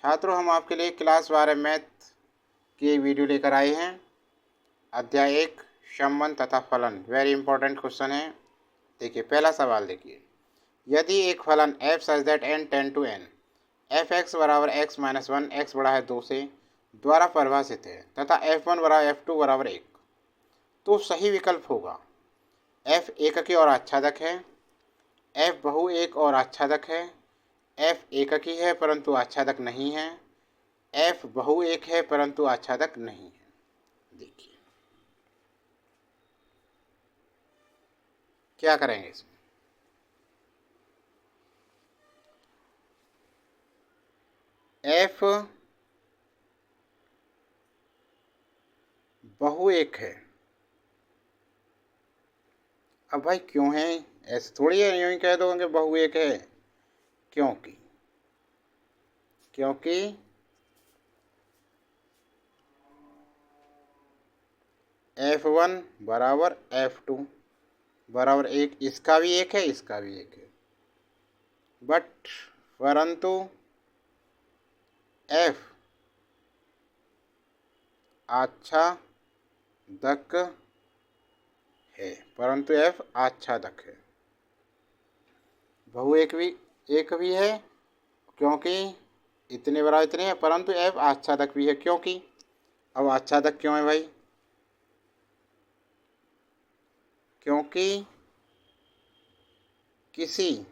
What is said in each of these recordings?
छात्रों, हम आपके लिए क्लास 12 मैथ की एक वीडियो लेकर आए हैं। अध्याय 1 संबंध तथा फलन। वेरी इंपॉर्टेंट क्वेश्चन है। देखिए, पहला सवाल देखिए। यदि एक फलन f such that n tend to n F X बराबर x माइनस वन एक्स बड़ा है 2 से द्वारा परिभाषित है तथा f1 बराबर f2 बराबर 1, तो सही विकल्प होगा f एककी और आच्छादक है, f बहु एक और आच्छादक है, f एककी है परंतु आच्छादक नहीं है, f बहु एक है परंतु आच्छादक नहीं है। देखिए क्या करेंगे इसमें। f बहु एक है। अब भाई क्यों है, ऐसे थोड़ी है यूं ही कह दो कि बहु एक है। क्योंकि f1 बराबर f2 बराबर 1, इसका भी एक है इसका भी एक है, बट परंतु f आच्छादक है, परंतु f आच्छादक है। बहु एक भी है क्योंकि इतने बराबर इतने है, परंतु f आच्छादक भी है क्योंकि, अब आच्छादक क्यों है भाई, क्योंकि किसी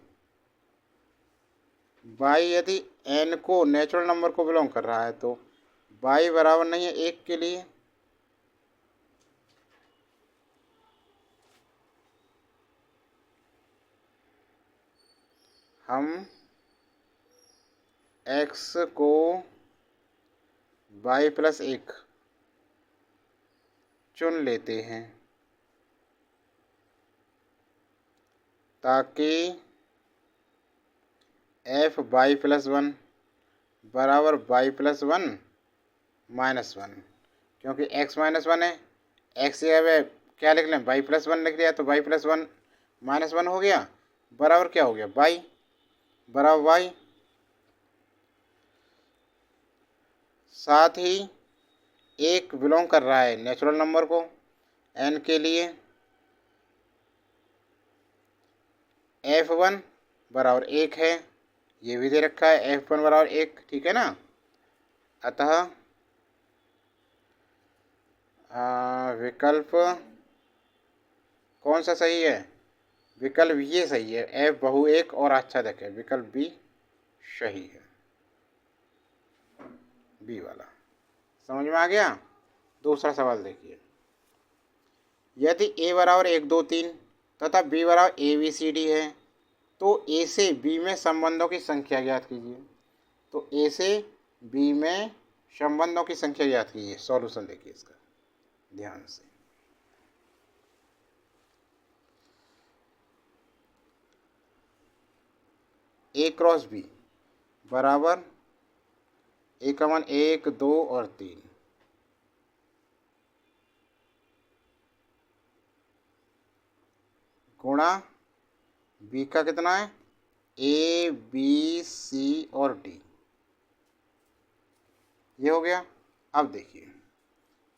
y यदि n को नेचुरल नंबर को बिलोंग कर रहा है तो y बराबर नहीं है 1 के लिए, हम x को y प्लस 1 चुन लेते हैं ताकि f y प्लस 1 बराबर y प्लस 1 माइनस 1, क्योंकि x माइनस 1 है, x जगह क्या लिख लें y प्लस 1 लिख दिया तो y प्लस 1 माइनस 1 हो गया, बराबर क्या हो गया y बराबर y। साथ ही एक बिलोंग कर रहा है नेचुरल नंबर को n के लिए, f1 बराबर 1 है, ये भी दे रखा है f1 बराबर 1, ठीक है ना। अतः विकल्प कौन सा सही है, विकल्प ये सही है, f बहु एक और आच्छादक है, विकल्प बी सही है, बी वाला। समझ में आ गया। दूसरा सवाल देखिए। यदि a बराबर 1 2 3 तथा b बराबर a b c d है तो a से b में संबंधों की संख्या ज्ञात कीजिए। तो a से b में संबंधों की संख्या ज्ञात कीजिए। सॉल्यूशन देखिए इसका ध्यान से। a क्रॉस b बराबर a का मान 1 2 और 3, गुणा b का कितना है a b c और d, ये हो गया। अब देखिए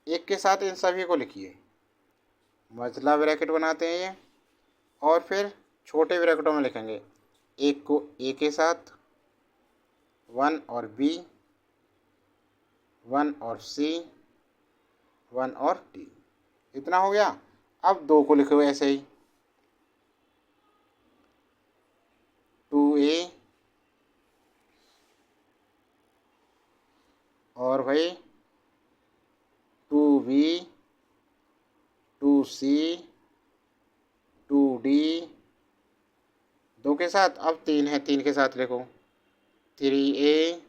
एक के साथ इन सभी को लिखिए, मझला ब्रैकेट बनाते हैं ये, और फिर छोटे ब्रैकेटों में लिखेंगे, एक को a के साथ 1 और b, 1 और c, 1 और d, इतना हो गया। अब 2 को लिखो ऐसे ही, 2a और भाई 2b 2c 2d, 2 के साथ, अब 3 है 3 के साथ लिखो, 3a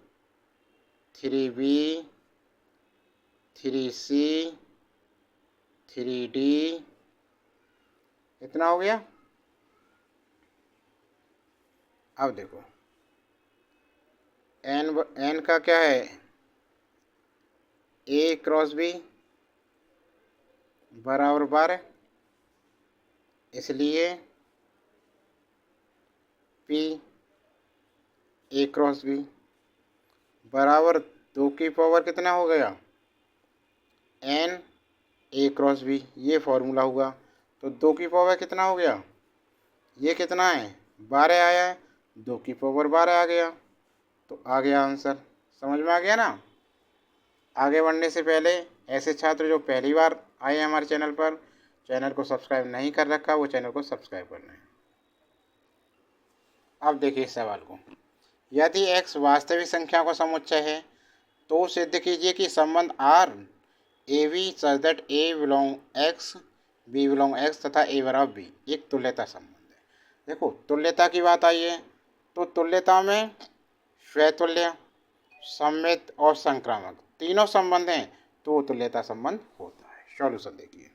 3b 3c 3d, इतना हो गया। अब देखो n का क्या है, a क्रॉस b बराबर 12, इसलिए p a क्रॉस b बराबर 2 की पावर कितना हो गया, एन ए क्रॉस बी, ये फॉर्मूला हुआ। तो 2 की पावर कितना हो गया, ये कितना है 12 आया है, 2 की पावर 12 आ गया, तो आ गया आंसर। समझ में आ गया ना। आगे बढ़ने से पहले ऐसे छात्र जो पहली बार आए हैं हमारे चैनल पर, चैनल को सब्सक्राइब नहीं कर रखा, वो चैनल को सब्सक्राइब करना है। अब देखिए इस सवाल को, यदि x वास्तविक संख्या का समुच्चय है तो सिद्ध कीजिए कि संबंध R A B such that A belong X, B belong X तथा ए बराबर बी एक तुल्यता संबंध है। देखो तुल्यता की बात आई है, तो तुल्यता में स्वतुल्य, सममित और संक्रामक तीनों संबंध हैं, तो वो तुल्यता संबंध होता है। सॉल्यूशन देखिए।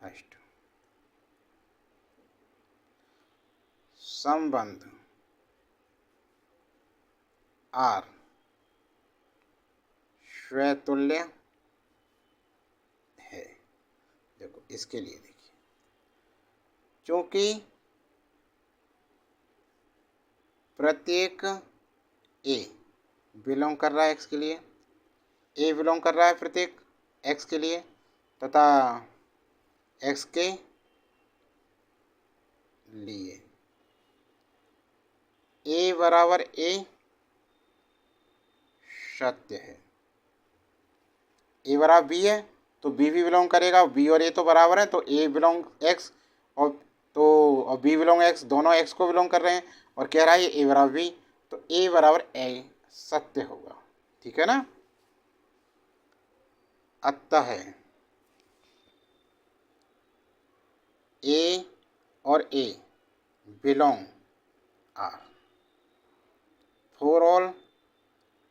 फर्स्ट, संबंध आर स्वतुल्य है। देखो इसके लिए देखिए, क्योंकि प्रत्येक ए बिलोंग कर रहा है एक्स के लिए, ए बिलोंग कर रहा है प्रत्येक एक्स के लिए, तथा एक्स के लिए ए बराबर ए सत्य है। ए बराबर बी है तो बी भी बिलोंग करेगा, बी और ए तो बराबर है, तो ए बिलोंग एक्स और बी बिलोंग एक्स, दोनों एक्स को बिलोंग कर रहे हैं, और कह रहा है ए बराबर बी, तो ए बराबर ए सत्य होगा। ठीक है ना। अतः ए और A belong R, for all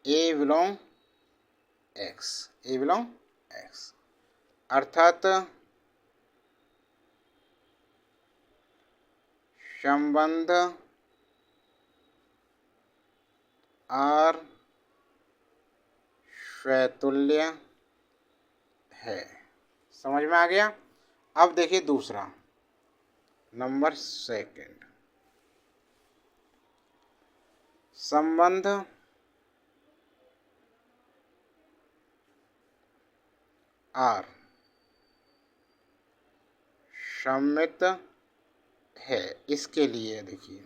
A belong X, A belong X, अर्थात संबंध आर स्वतुल्य है। समझ में आ गया। अब देखिए दूसरा, नंबर सेकंड, संबंध आर सममित है। इसके लिए देखिए,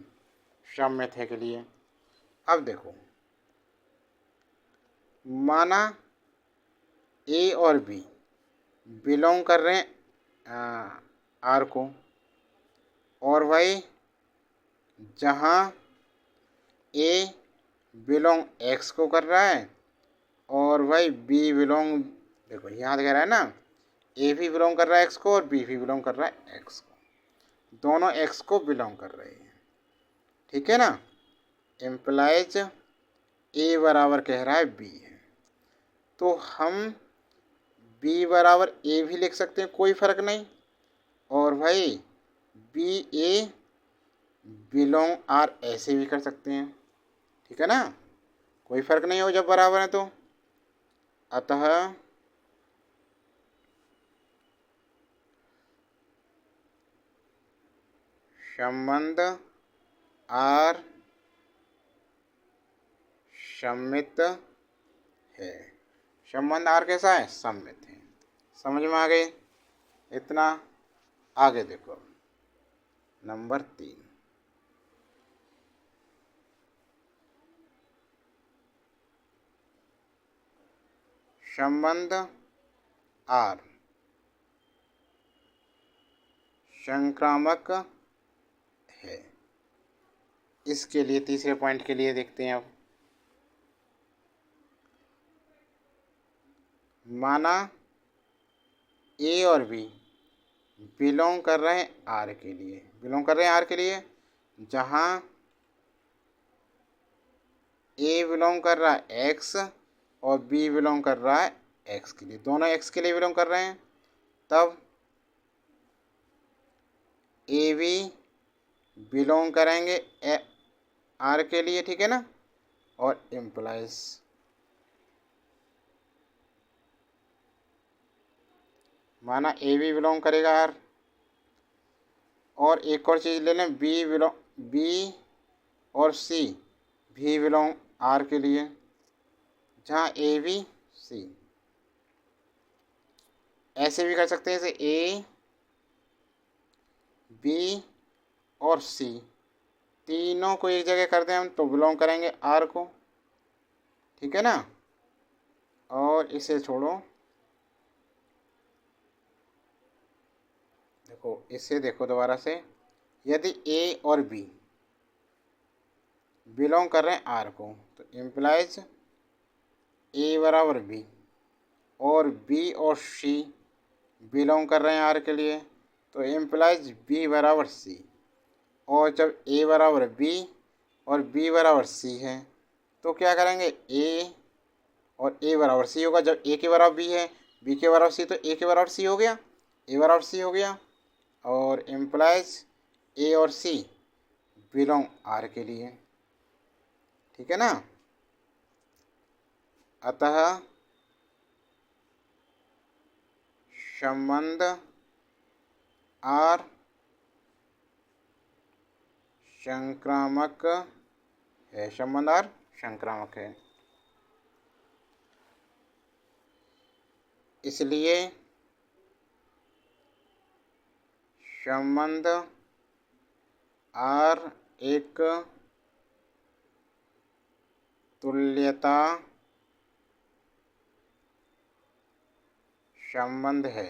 सममित है के लिए, अब देखो माना ए और बी बिलोंग कर रहे हैं आर को, और भाई जहाँ ए बिलोंग एक्स को कर रहा है और भाई बी बिलोंग, देखो यहाँ कह रहा है ना, ए भी बिलोंग कर रहा है एक्स को और बी भी बिलोंग कर रहा है एक्स को, दोनों एक्स को बिलोंग कर रहे हैं। ठीक है ना। एम्प्लाइज ए बराबर कह रहा है बी है, तो हम बी बराबर ए भी लिख सकते हैं, कोई फर्क नहीं, और भाई बी ए बिलोंग आर ऐसे भी कर सकते हैं। ठीक है ना, कोई फर्क नहीं हो जब बराबर है तो। अतः संबंध आर सममित है। संबंध आर कैसा है, सममित है। समझ में आ गई। इतना। आगे देखो नंबर 3, संबंध आर संक्रामक है। इसके लिए तीसरे पॉइंट के लिए देखते हैं। अब माना ए और बी बिलोंग कर रहे हैं आर के लिए, बिलोंग कर रहे हैं आर के लिए, जहाँ ए बिलोंग कर रहा है एक्स और बी बिलोंग कर रहा है एक्स के लिए, दोनों एक्स के लिए बिलोंग कर रहे हैं, तब ए बी बिलोंग करेंगे आर के लिए। ठीक है ना। और एम्प्लाइज माना ए बी बिलोंग करेगा आर, और एक और चीज़ ले लें, बी और सी भी बिलोंग आर के लिए, जहाँ ए बी सी। ऐसे भी कर सकते हैं, जैसे ए बी और सी तीनों को एक जगह कर दें हम तो बिलोंग करेंगे आर को, ठीक है ना। और इसे छोड़ो, देखो इसे देखो दोबारा से, यदि ए और बी बिलोंग कर रहे हैं आर को तो इम्प्लाइज ए बराबर बी, और बी और सी बिलोंग कर रहे हैं आर के लिए तो इम्प्लाइज बी बराबर सी। और जब ए बराबर बी और बी बराबर सी है तो क्या करेंगे, ए और ए बराबर सी होगा। जब ए के बराबर बी है, बी के बराबर सी, तो ए के बराबर सी हो गया, ए बराबर सी हो गया। और इम्प्लाइज ए और सी बिलोंग आर के लिए, ठीक है ना। अतः संबंध आर संक्रामक है, संबंध आर संक्रामक है। इसलिए संबंध आर एक तुल्यता संबंध है,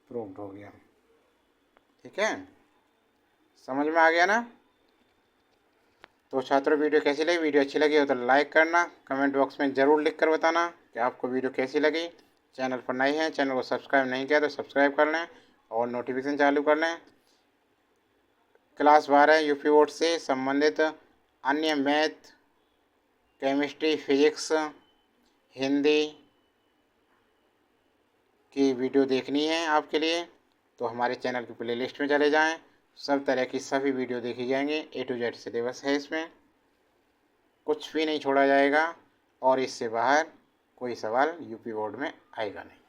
प्रूव्ड हो गया, ठीक है। समझ में आ गया ना। तो छात्रों, वीडियो कैसी लगी? वीडियो अच्छी लगी हो तो लाइक करना, कमेंट बॉक्स में ज़रूर लिख कर बताना कि आपको वीडियो कैसी लगी। चैनल पर नए हैं, चैनल को सब्सक्राइब नहीं किया तो सब्सक्राइब कर लें और नोटिफिकेशन चालू कर लें। क्लास 12 यूपी बोर्ड से संबंधित अन्य मैथ, केमिस्ट्री, फिजिक्स, हिंदी की वीडियो देखनी है आपके लिए तो हमारे चैनल की प्लेलिस्ट में चले जाएं। सब तरह की सभी वीडियो देखी जाएंगे, ए टू जेड सिलेबस है इसमें, कुछ भी नहीं छोड़ा जाएगा और इससे बाहर कोई सवाल यूपी बोर्ड में आएगा नहीं।